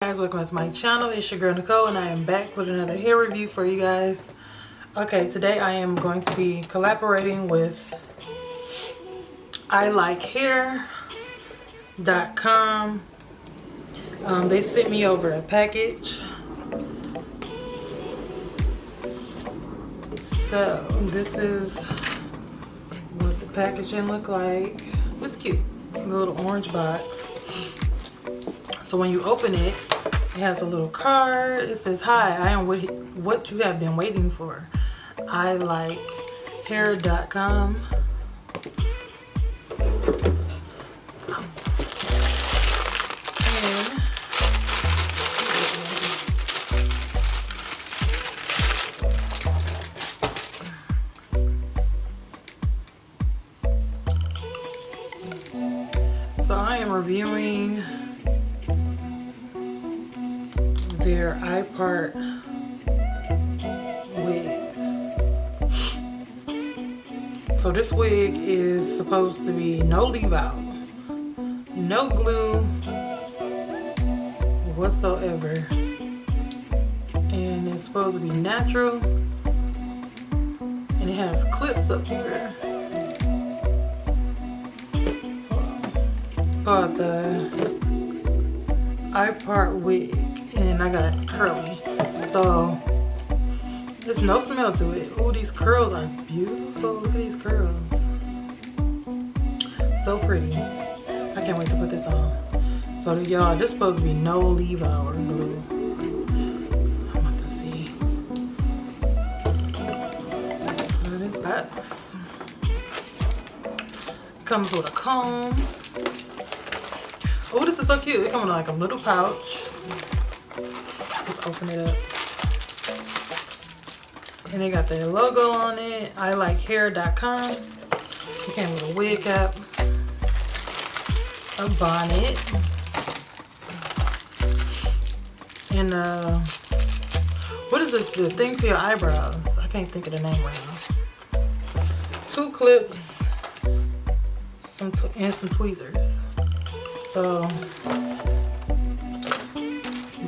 Guys, welcome to my channel. It's your girl Nicole and I am back with another hair review for you guys. Okay, today I am going to be collaborating with ilikehaircom. They sent me over a package. So this is what the packaging look like. It's cute. A little orange box. So when you open it, it has a little card. It says, "Hi, I am what you have been waiting for. ilikehaircom." So I am reviewing their ipart wig. So this wig is supposed to be no leave out, no glue whatsoever, and it's supposed to be natural, and it has clips up here. Called the ipart wig, and I got it curly, so there's no smell to it. Oh, these curls are beautiful. Look at these curls, so pretty. I can't wait to put this on. So y'all, this is supposed to be no leave out or glue. I'm about to see. This box comes with a comb. Oh, this is so cute. It comes in like a little pouch. Let's open it up. And they got their logo on it. ilikehair.com. It came with a wig cap, a bonnet, and what is this? The thing for your eyebrows. I can't think of the name right now. 2 clips, and some tweezers. So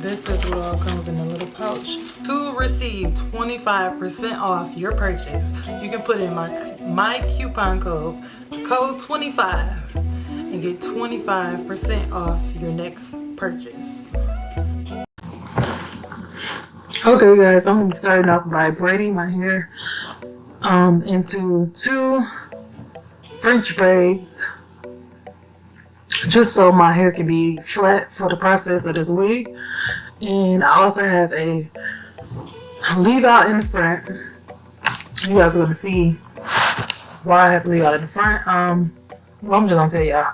this is what all comes in a little pouch. To receive 25% off your purchase, you can put in my coupon code 25, and get 25% off your next purchase. Okay guys, I'm gonna be starting off by braiding my hair into 2 French braids, just so my hair can be flat for the process of this wig. And I also have a leave out in the front. You guys are gonna see why I have to leave out in the front. Well, I'm just gonna tell y'all.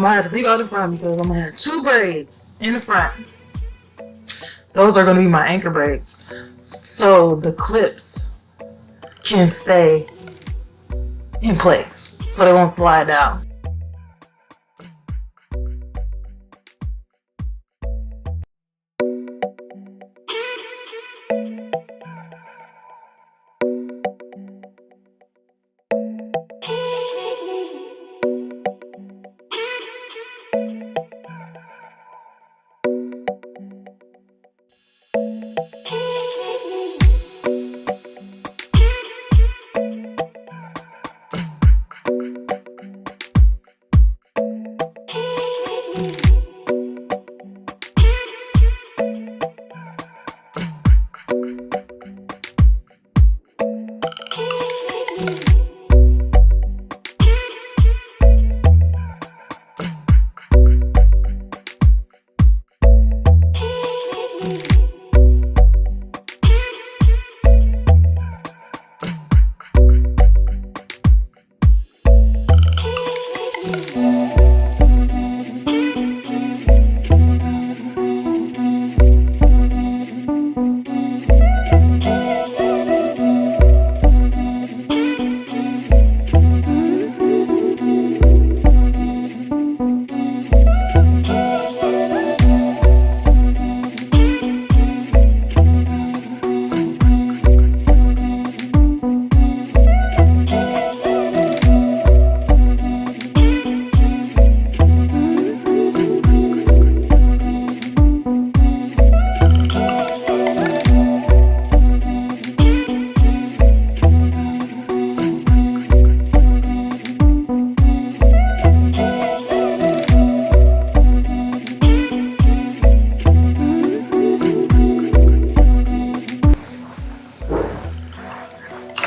I have to leave out in front because I'm gonna have 2 braids in the front. Those are gonna be my anchor braids, so the clips can stay in place, so they won't slide down.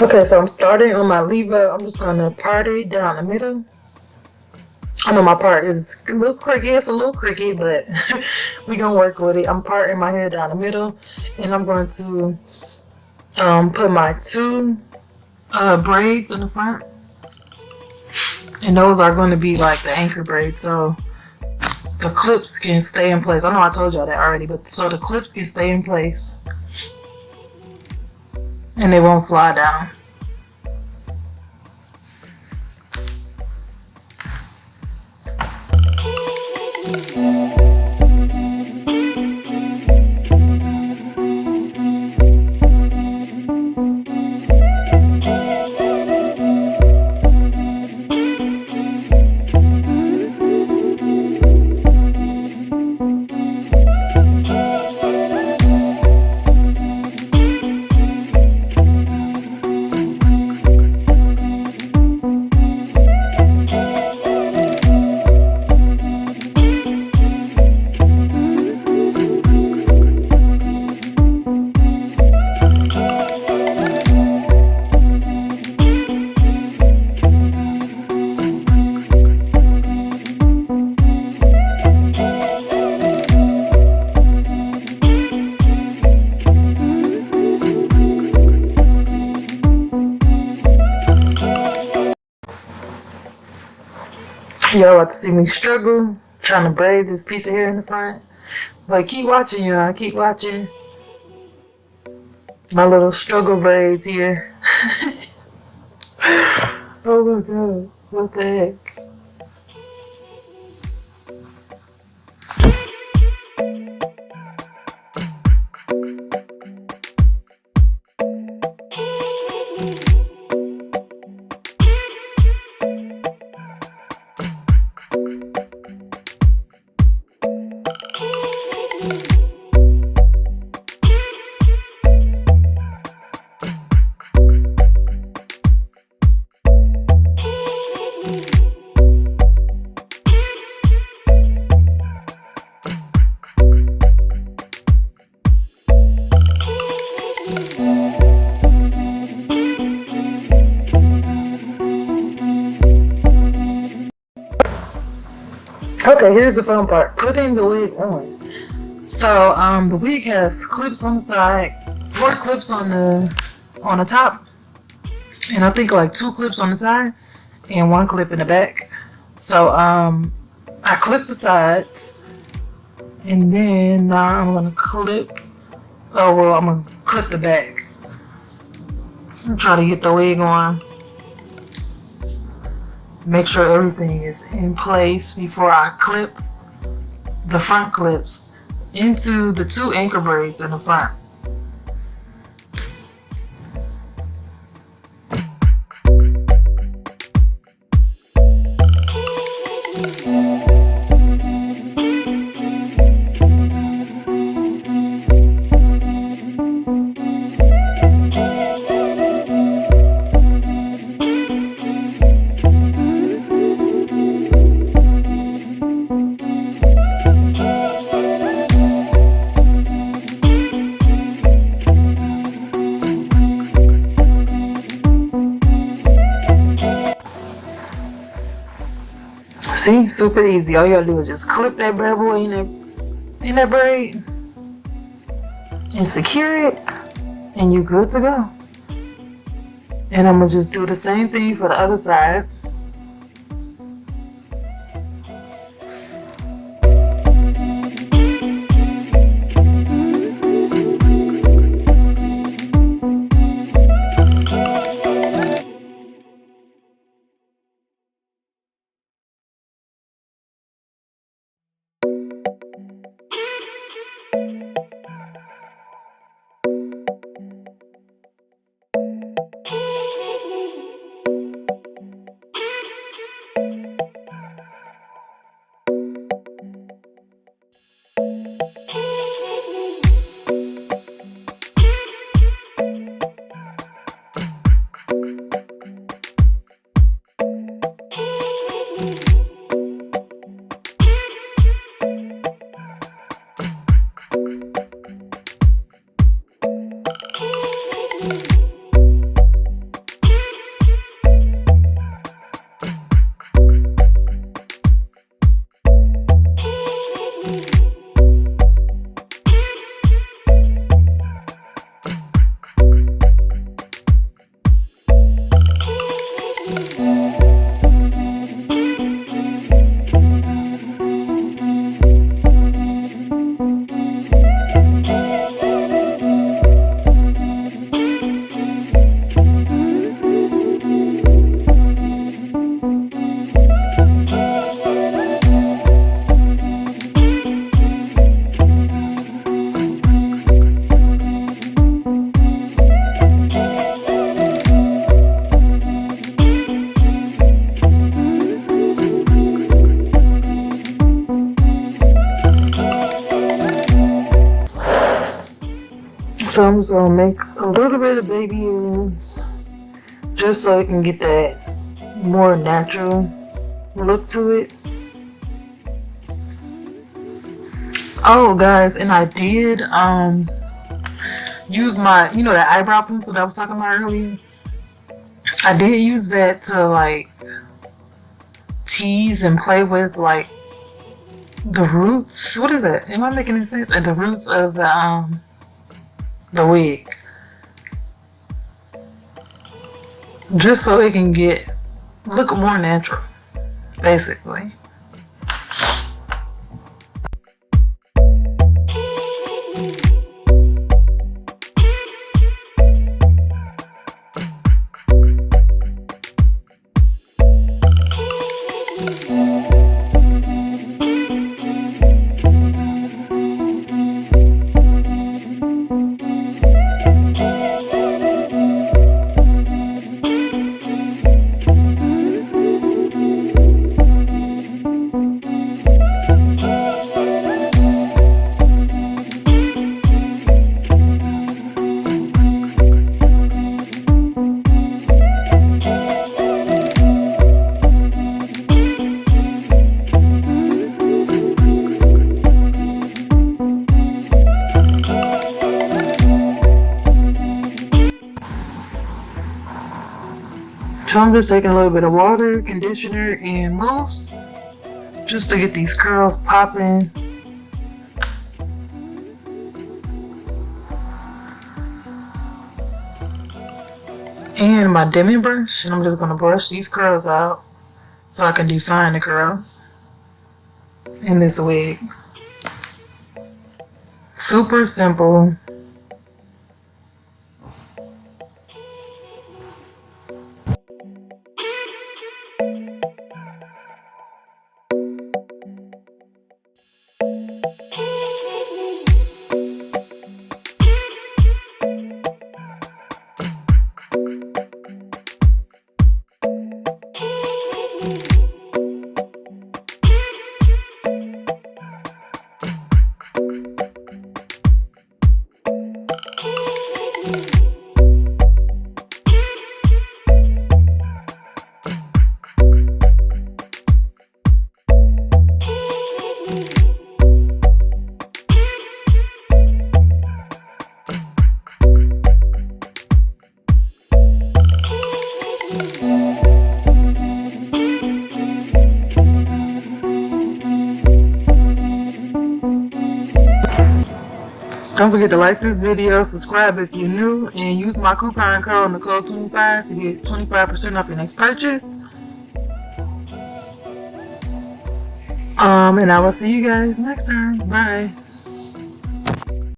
Okay, so I'm starting on my lever. I'm just gonna part it down the middle. I know my part is a little cricky. It's a little cricky, but we gonna work with it. I'm parting my hair down the middle, and I'm going to put my two braids in the front, and those are going to be like the anchor braids, so the clips can stay in place. I know I told y'all that already, but so the clips can stay in place and they won't slide down. Y'all about to see me struggle trying to braid this piece of hair in the front. But keep watching, y'all. Keep watching my little struggle braids here. Oh my god, what the heck? Okay, here's the fun part. Putting the wig on. So the wig has clips on the side, 4 clips on the top, and I think like 2 clips on the side and 1 clip in the back. So I clip the sides, and then now I'm gonna clip. Oh well, I'm gonna clip the back. I'm trying to get the wig on. Make sure everything is in place before I clip the front clips into the 2 anchor braids in the front. See, super easy. All you gotta do is just clip that bad boy in that braid and secure it, and you're good to go. And I'm gonna just do the same thing for the other side. So I'm just gonna make a little bit of baby hairs just so it can get that more natural look to it. Oh guys, and I did use my, you know, that eyebrow pencil that I was talking about earlier. I did use that to like tease and play with like the roots. What is that? Am I making any sense? And the roots of the wig, just so it can look more natural, basically. So I'm just taking a little bit of water, conditioner, and mousse just to get these curls popping. And my demi brush, and I'm just gonna brush these curls out so I can define the curls in this wig. Super simple. Don't forget to like this video, subscribe if you're new, and use my coupon code Nicole25 to get 25% off your next purchase. And I will see you guys next time. Bye.